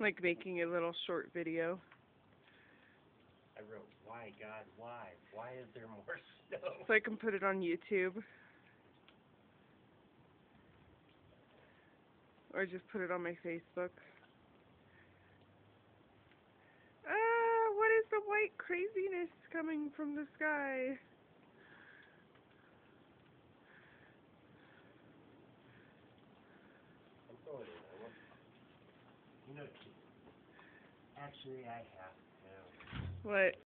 Like making a little short video. I wrote, why, God, why? Why is there more snow? So I can put it on YouTube. Or just put it on my Facebook. What is the white craziness coming from the sky? I'm going in. You know, actually, I have to. What?